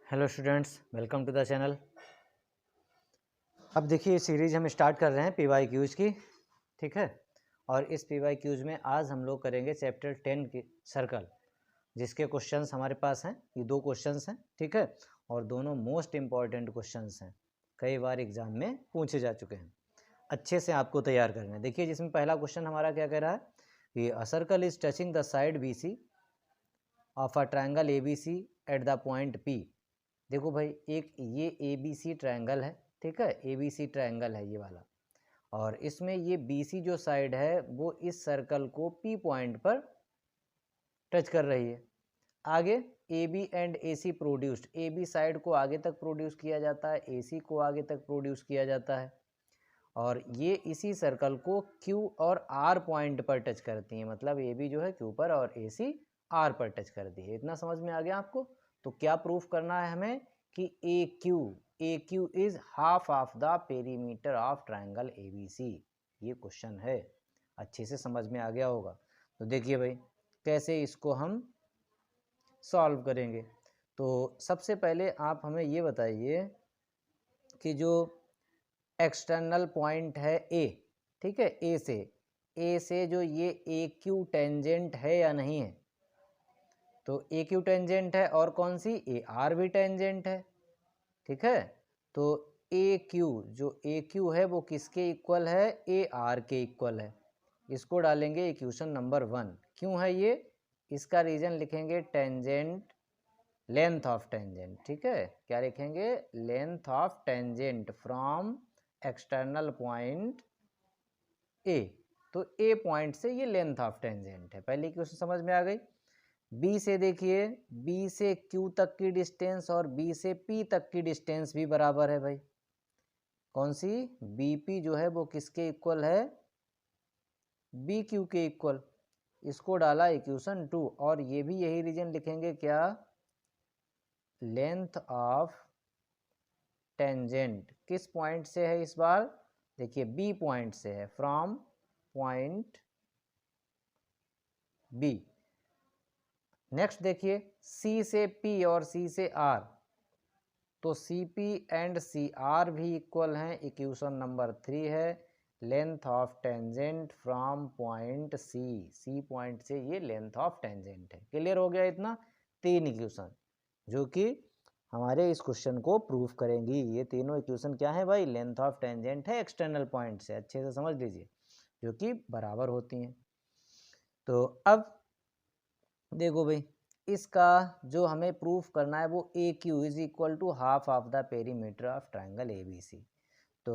Hello students, welcome to the channel. अब देखिए series हम स्टार्ट कर रहे हैं पी वाई क्यूज़ की, ठीक है। और इस पी वाई क्यूज़ में आज हम लोग करेंगे चैप्टर 10 की सर्कल, जिसके क्वेश्चंस हमारे पास हैं। ये 2 क्वेश्चंस हैं, ठीक है, और दोनों मोस्ट इम्पॉर्टेंट क्वेश्चंस हैं, कई बार एग्जाम में पूछे जा चुके हैं। अच्छे से आपको तैयार करना है। देखिए जिसमें पहला क्वेश्चन हमारा क्या कह रहा है कि a circle is touching the side B C of a triangle A B C at the point P. देखो भाई, एक ये ए बी सी ट्रायंगल है, ठीक है, ए बी सी ट्रायंगल है ये वाला, और इसमें ये बी सी जो साइड है वो इस सर्कल को पी पॉइंट पर टच कर रही है। आगे A B and A C produced, A B side को आगे तक प्रोड्यूस किया जाता है, ए सी को आगे तक प्रोड्यूस किया जाता है, और ये इसी सर्कल को क्यू और आर पॉइंट पर टच करती है। मतलब ए बी जो है क्यू पर और ए सी आर पर टच करती है। इतना समझ में आ गया आपको? तो क्या प्रूफ करना है हमें कि A Q is half of the perimeter of triangle A B C. ये क्वेश्चन है, अच्छे से समझ में आ गया होगा। तो देखिए भाई, कैसे इसको हम सॉल्व करेंगे। तो सबसे पहले आप हमें ये बताइए कि जो एक्सटर्नल पॉइंट है ए, ठीक है, ए से जो ये ए क्यू टेंजेंट है या नहीं है। तो ए क्यू टेंजेंट है, और कौन सी, ए आर भी टेंजेंट है, ठीक है। तो ए क्यू, जो ए क्यू है वो किसके इक्वल है, ए आर के इक्वल है। इसको डालेंगे इक्वेशन नंबर 1। क्यों है ये, इसका रीजन लिखेंगे टेंजेंट, लेंथ ऑफ टेंजेंट, ठीक है। क्या लिखेंगे, length of tangent from external point A. तो ए पॉइंट से ये लेंथ ऑफ टेंजेंट है। पहली क्वेश्चन समझ में आ गई। बी से देखिए, बी से क्यू तक की डिस्टेंस और बी से पी तक की डिस्टेंस भी बराबर है भाई। कौन सी, बी पी जो है वो किसके इक्वल है, बी क्यू के इक्वल। इसको डाला इक्वेशन 2, और ये भी यही रीजन लिखेंगे, क्या, लेंथ ऑफ टेंजेंट किस पॉइंट से है इस बार, देखिए बी पॉइंट से है, फ्रॉम पॉइंट बी। नेक्स्ट देखिए, सी से पी और सी से आर, तो C P and C R भी इक्वल हैं। इक्वेशन नंबर 3 है, length of tangent from point C. C point से ये लेंथ ऑफ टेंजेंट है। क्लियर हो गया इतना? 3 इक्वेशन जो कि हमारे इस क्वेश्चन को प्रूफ करेंगी। ये तीनों इक्वेशन क्या है भाई, लेंथ ऑफ टेंजेंट है एक्सटर्नल पॉइंट से, अच्छे से समझ लीजिए, जो कि बराबर होती हैं। तो अब देखो भाई, इसका जो हमें प्रूफ करना है वो A Q is equal to half of the perimeter of triangle A B C. तो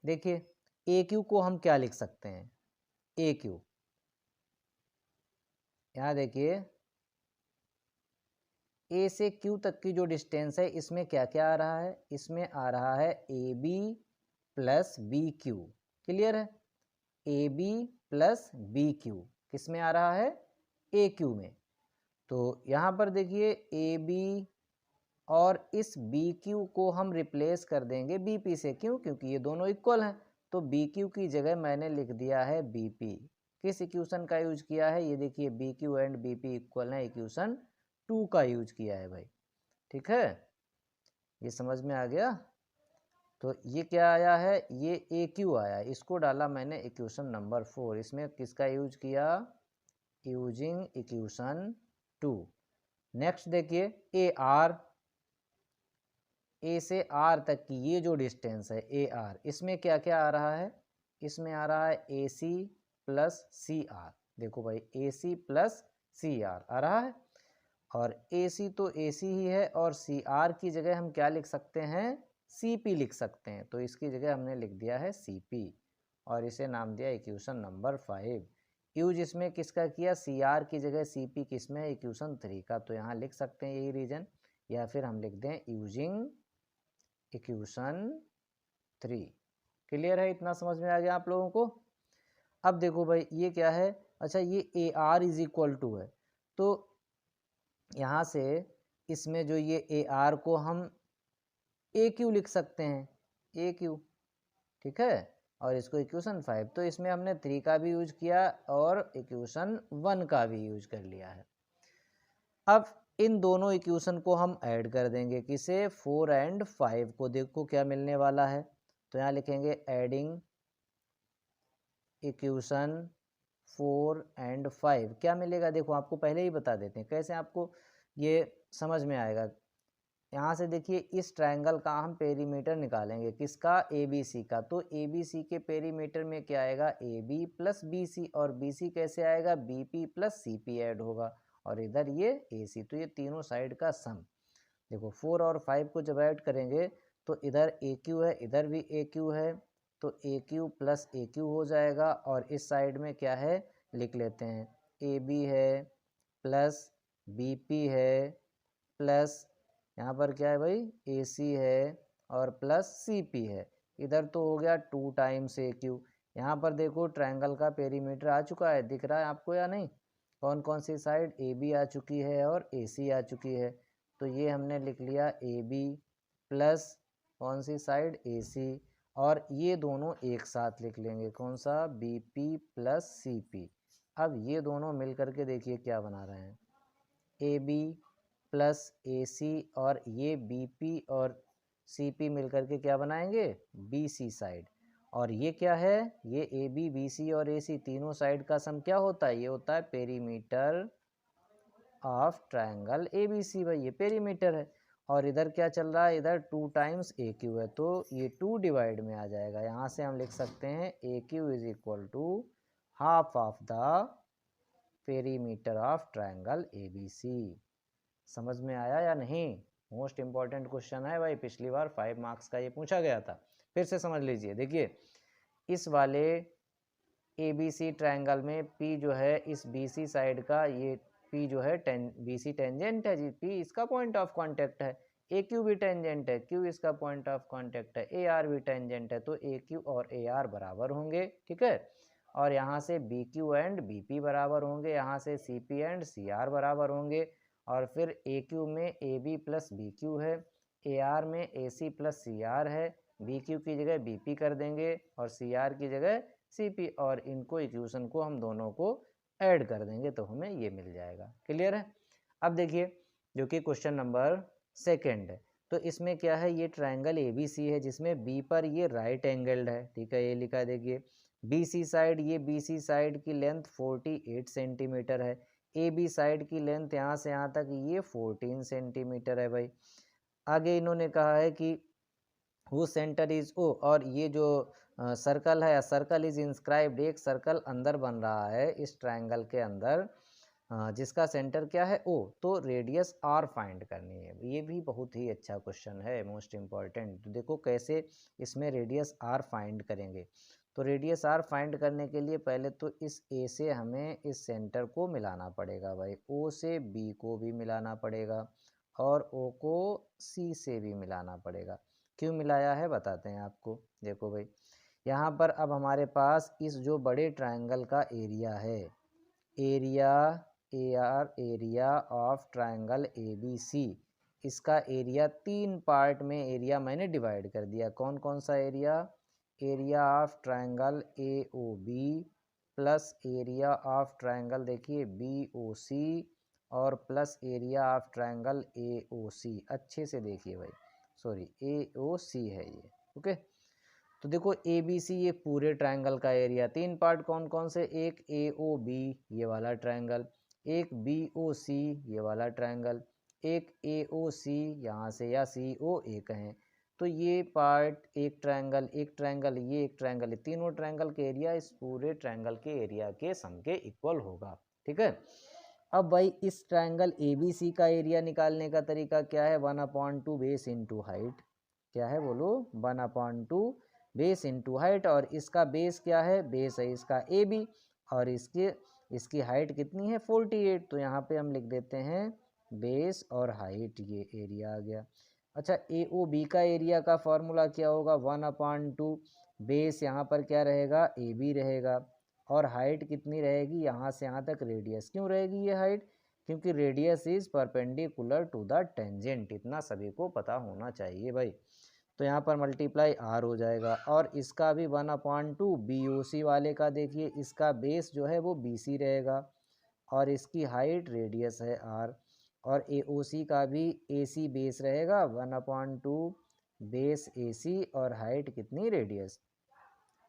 देखिए ए क्यू को हम क्या लिख सकते हैं, ए क्यू, यहाँ देखिए ए से क्यू तक की जो डिस्टेंस है, इसमें क्या क्या आ रहा है, इसमें आ रहा है A B plus B Q. Clear है, A B plus B Q किस में आ रहा है, ए क्यू में। तो यहाँ पर देखिए ए बी और इस बी क्यू को हम रिप्लेस कर देंगे बी पी से। क्यों, क्योंकि ये दोनों इक्वल हैं। तो बी क्यू की जगह मैंने लिख दिया है बी पी। किस इक्वेशन का यूज किया है, ये देखिए B Q and B P equal है, इक्वेशन 2 का यूज किया है भाई, ठीक है। ये समझ में आ गया? तो ये क्या आया है, ये ए क्यू आया, इसको डाला मैंने इक्वेशन नंबर 4। इसमें किसका यूज किया, यूजिंग इक्वेशन 2। नेक्स्ट देखिए ए आर, ए से आर तक की ये जो डिस्टेंस है ए आर, इसमें क्या क्या आ रहा है, इसमें आ रहा है ए सी प्लस सी आर। देखो भाई, ए सी प्लस सी आर आ रहा है, और ए सी तो ए सी ही है, और सी आर की जगह हम क्या लिख सकते हैं, सी पी लिख सकते हैं। तो इसकी जगह हमने लिख दिया है सी पी, और इसे नाम दिया इक्वेशन नंबर 5। यूज इसमें किसका किया, सी आर की जगह सी पी किस में है, इक्वेशन 3 का। तो यहाँ लिख सकते हैं यही रीजन, या फिर हम लिख दें यूजिंग इक्वेशन 3। क्लियर है, इतना समझ में आ गया आप लोगों को? अब देखो भाई ये क्या है, अच्छा ये A R is equal to है, तो यहाँ से इसमें जो ये ए आर को हम ए क्यू लिख सकते हैं, ए क्यू, ठीक है। और इसको इक्वेशन 5, तो इसमें हमने 3 का भी यूज किया और इक्वेशन 1 का भी यूज कर लिया है। अब इन दोनों इक्वेशन को हम ऐड कर देंगे, किसे, 4 एंड 5 को। देखो क्या मिलने वाला है, तो यहाँ लिखेंगे एडिंग इक्वेशन 4 एंड 5 क्या मिलेगा। देखो आपको पहले ही बता देते हैं कैसे आपको ये समझ में आएगा। यहाँ से देखिए इस ट्रायंगल का हम पेरीमीटर निकालेंगे, किसका, ए बी सी का। तो ए बी सी के पेरीमीटर में क्या आएगा, A B plus B C, और बी सी कैसे आएगा, B P plus C P add होगा, और इधर ये ए सी। तो ये तीनों साइड का सम। देखो 4 और 5 को जब ऐड करेंगे तो इधर ए क्यू है, इधर भी ए क्यू है, तो ए क्यू प्लस ए क्यू हो जाएगा। और इस साइड में क्या है लिख लेते हैं, ए बी है प्लस बी पी है प्लस यहाँ पर क्या है भाई, ए सी है और प्लस सी पी है। इधर तो हो गया 2 टाइम्स ए क्यू। यहाँ पर देखो ट्रायंगल का पेरीमीटर आ चुका है, दिख रहा है आपको या नहीं, कौन कौन सी साइड, ए बी आ चुकी है और ए सी आ चुकी है। तो ये हमने लिख लिया ए बी प्लस कौन सी साइड, ए सी, और ये दोनों एक साथ लिख लेंगे, कौन सा, B P plus C P. अब ये दोनों मिल करके देखिए क्या बना रहे हैं, ए बी प्लस ए सी, और ये बी पी और सी पी मिल करके क्या बनाएंगे, बी सी साइड। और ये क्या है, ये ए बी बी सी और ए सी तीनों साइड का सम क्या होता है, ये होता है perimeter of triangle A B C. भाई ये पेरीमीटर है, और इधर क्या चल रहा है, इधर 2 टाइम्स ए क्यू है, तो ये 2 डिवाइड में आ जाएगा। यहाँ से हम लिख सकते हैं A Q is equal to half of the perimeter of triangle A B C. समझ में आया या नहीं, मोस्ट इंपॉर्टेंट क्वेश्चन है भाई, पिछली बार 5 मार्क्स का ये पूछा गया था। फिर से समझ लीजिए, देखिए इस वाले ए बी सी ट्रायंगल में पी जो है इस बी सी साइड का, ये पी जो है बी सी टेंजेंट है जी, पी इसका पॉइंट ऑफ कॉन्टेक्ट है, ए क्यू भी टेंजेंट है, क्यू इसका पॉइंट ऑफ कॉन्टेक्ट है, ए आर भी टेंजेंट है, तो ए क्यू और ए आर बराबर होंगे, ठीक है। और यहाँ से B Q and B P बराबर होंगे, यहाँ से C P and C R बराबर होंगे, और फिर ए क्यू में A B plus B Q है, ए आर में A C plus C R है, बी क्यू की जगह बी पी कर देंगे और सी आर की जगह सी पी, और इनको इक्वेशन को हम दोनों को ऐड कर देंगे तो हमें ये मिल जाएगा। क्लियर है। अब देखिए जो कि क्वेश्चन नंबर 2 है, तो इसमें क्या है, ये ट्रायंगल ए बी सी है जिसमें बी पर ये राइट एंगल्ड है, ठीक है, ये लिखा है। देखिए बी सी साइड, ये बी सी साइड की लेंथ 48 सेंटीमीटर है, ए बी साइड की लेंथ यहाँ से यहाँ तक ये 14 सेंटीमीटर है भाई। आगे इन्होंने कहा है कि वो सेंटर इज ओ, और ये जो सर्कल है, सर्कल इज इंस्क्राइब्ड, एक सर्कल अंदर बन रहा है इस ट्रायंगल के अंदर, जिसका सेंटर क्या है ओ, तो रेडियस आर फाइंड करनी है। ये भी बहुत ही अच्छा क्वेश्चन है, मोस्ट इम्पॉर्टेंट। तो देखो कैसे इसमें रेडियस आर फाइंड करेंगे। तो रेडियस आर फाइंड करने के लिए पहले तो इस ए से हमें इस सेंटर को मिलाना पड़ेगा भाई, ओ से बी को भी मिलाना पड़ेगा और ओ को सी से भी मिलाना पड़ेगा। क्यों मिलाया है बताते हैं आपको। देखो भाई यहाँ पर अब हमारे पास इस जो बड़े ट्रायंगल का एरिया है, area A R, area of triangle A B C, इसका एरिया 3 पार्ट में एरिया मैंने डिवाइड कर दिया। कौन कौन सा area, area of triangle A O B plus area of triangle देखिए बी ओ सी, और plus area of triangle A O C. अच्छे से देखिए भाई, सॉरी ए ओ सी है ये, ओके। तो देखो ए बी सी ये पूरे ट्रायंगल का एरिया, 3 पार्ट कौन कौन से, एक ए ओ बी ये वाला ट्रायंगल, एक बी ओ सी ये वाला ट्रायंगल, एक ए ओ सी यहाँ से या सी ओ ए कहें। तो ये पार्ट एक ट्रायंगल, एक ट्रायंगल, ये एक ट्रायंगल, तीनों ट्रायंगल के एरिया इस पूरे ट्रायंगल के एरिया के सम के इक्वल होगा, ठीक है। अब भाई इस ट्रायंगल ए बी सी का एरिया निकालने का तरीका क्या है, 1/2 बेस इंटू हाइट। क्या है बोलो, 1/2 बेस इंटू हाइट, और इसका बेस क्या है, बेस है इसका ए बी, और इसकी हाइट कितनी है 48, तो यहाँ पे हम लिख देते हैं बेस और हाइट, ये एरिया आ गया। अच्छा ए ओ बी का एरिया का फॉर्मूला क्या होगा, 1/2 बेस यहाँ पर क्या रहेगा ए बी रहेगा, और हाइट कितनी रहेगी यहाँ से यहाँ तक रेडियस। क्यों रहेगी ये हाइट, क्योंकि radius is perpendicular to the tangent, इतना सभी को पता होना चाहिए भाई। तो यहाँ पर मल्टीप्लाई आर हो जाएगा, और इसका भी 1/2 बी ओ सी वाले का देखिए, इसका बेस जो है वो बी सी रहेगा और इसकी हाइट रेडियस है आर, और AOC का भी AC बेस रहेगा 1/2 बेस AC और हाइट कितनी रेडियस,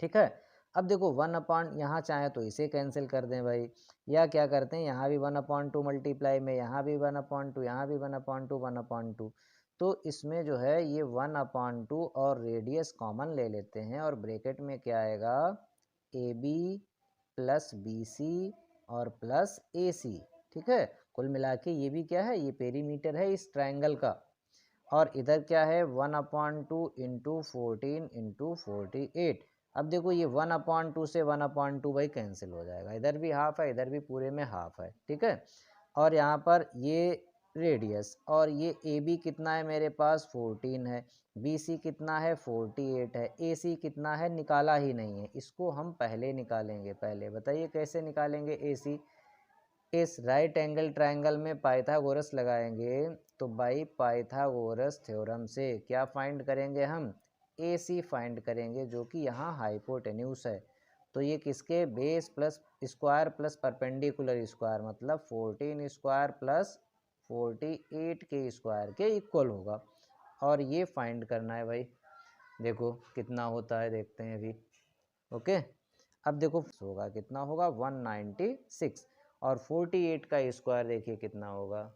ठीक है। अब देखो 1/, यहाँ चाहे तो इसे कैंसिल कर दें भाई, या क्या करते हैं यहाँ भी 1/2 मल्टीप्लाई में यहाँ भी 1/2 यहाँ भी 1/2 1/2, तो इसमें जो है ये 1/2 और रेडियस कॉमन ले लेते हैं और ब्रैकेट में क्या आएगा AB प्लस BC और प्लस AC, ठीक है। कुल मिला के ये भी क्या है, ये पेरीमीटर है इस ट्रायंगल का। और इधर क्या है 1/2 इंटू 14 इंटू 48। अब देखो ये 1/2 से 1/2 भाई कैंसिल हो जाएगा, इधर भी हाफ है इधर भी पूरे में हाफ है, ठीक है। और यहाँ पर ये रेडियस और ये AB कितना है मेरे पास 14 है, BC कितना है 48 है, AC कितना है निकाला ही नहीं है, इसको हम पहले निकालेंगे। पहले बताइए कैसे निकालेंगे AC। इस राइट एंगल ट्रायंगल में पाइथागोरस लगाएंगे तो बाई पाइथागोरस थ्योरम से क्या फाइंड करेंगे हम, AC फाइंड करेंगे, जो कि यहाँ हाइपोटेन्यूस है। तो ये किसके base plus square plus perpendicular square मतलब 14 स्क्वायर प्लस 48 के स्क्वायर के इक्वल होगा। और ये फाइंड करना है भाई, देखो कितना होता है देखते हैं अभी। ओके, अब देखो होगा कितना होगा 196 और 48 का स्क्वायर देखिए कितना होगा।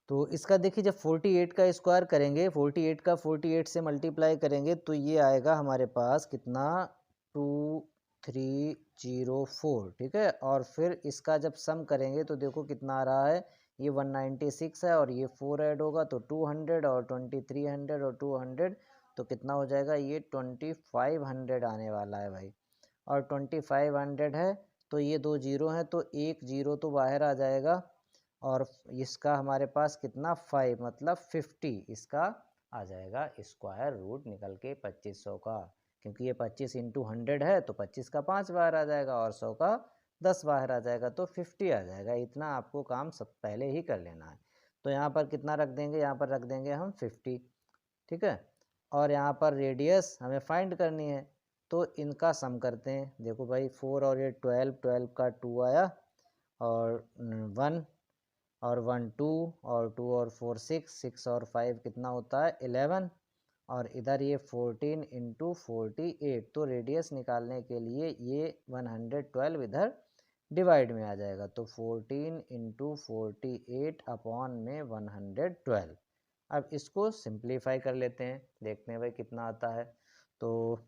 तो इसका देखिए जब 48 का स्क्वायर करेंगे 48 का 48 से मल्टीप्लाई करेंगे तो ये आएगा हमारे पास कितना 2304, ठीक है। और फिर इसका जब सम करेंगे तो देखो कितना आ रहा है, ये 196 है और ये 4 ऐड होगा तो 200 और 2300 और 200 तो कितना हो जाएगा, ये 2500 आने वाला है भाई। और 2500 है तो ये 2 जीरो हैं तो 1 जीरो तो बाहर आ जाएगा और इसका हमारे पास कितना 5 मतलब 50 इसका आ जाएगा स्क्वायर रूट निकल के 2500 का, क्योंकि ये 25 इंटू 100 है तो 25 का 5 बाहर आ जाएगा और 100 का 10 बाहर आ जाएगा तो 50 आ जाएगा। इतना आपको काम सब पहले ही कर लेना है। तो यहाँ पर कितना रख देंगे, यहाँ पर रख देंगे हम 50, ठीक है। और यहाँ पर रेडियस हमें फाइंड करनी है तो इनका सम करते हैं। देखो भाई 4 और ये 12 का 2 आया और 1 और 1 2 और 2 और 4 6 और 5 कितना होता है 11 और इधर ये 14 इंटू 48 तो रेडियस निकालने के लिए ये 112 इधर डिवाइड में आ जाएगा तो 14 इंटू 48 अपॉन में 112। अब इसको सिंप्लीफाई कर लेते हैं, देखते हैं भाई कितना आता है। तो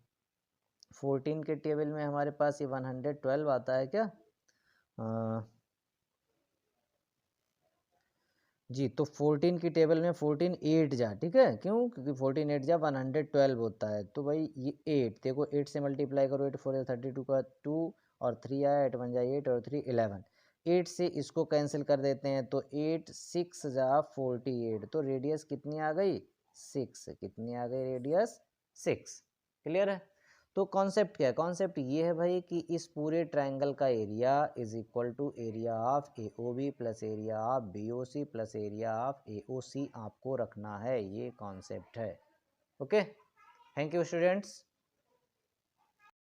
14 के टेबल में हमारे पास ये 112 आता है क्या, जी। तो 14 की टेबल में 14 8 जा, ठीक है, क्यों, क्योंकि 14 8 जा 112 होता है तो भाई ये 8 देखो 8 से मल्टीप्लाई करो 8 4 32 का 2 और 3 आया 8 1 जा 8 और 3 11, 8 से इसको कैंसिल कर देते हैं तो 8 6 जा 48 तो रेडियस कितनी आ गई 6, कितनी आ गई रेडियस 6। क्लियर है। तो कॉन्सेप्ट क्या है, कॉन्सेप्ट ये है भाई कि इस पूरे ट्रायंगल का area is equal to area of AOB plus area of BOC plus area of AOC आपको रखना है, ये कॉन्सेप्ट है। Okay, thank you students.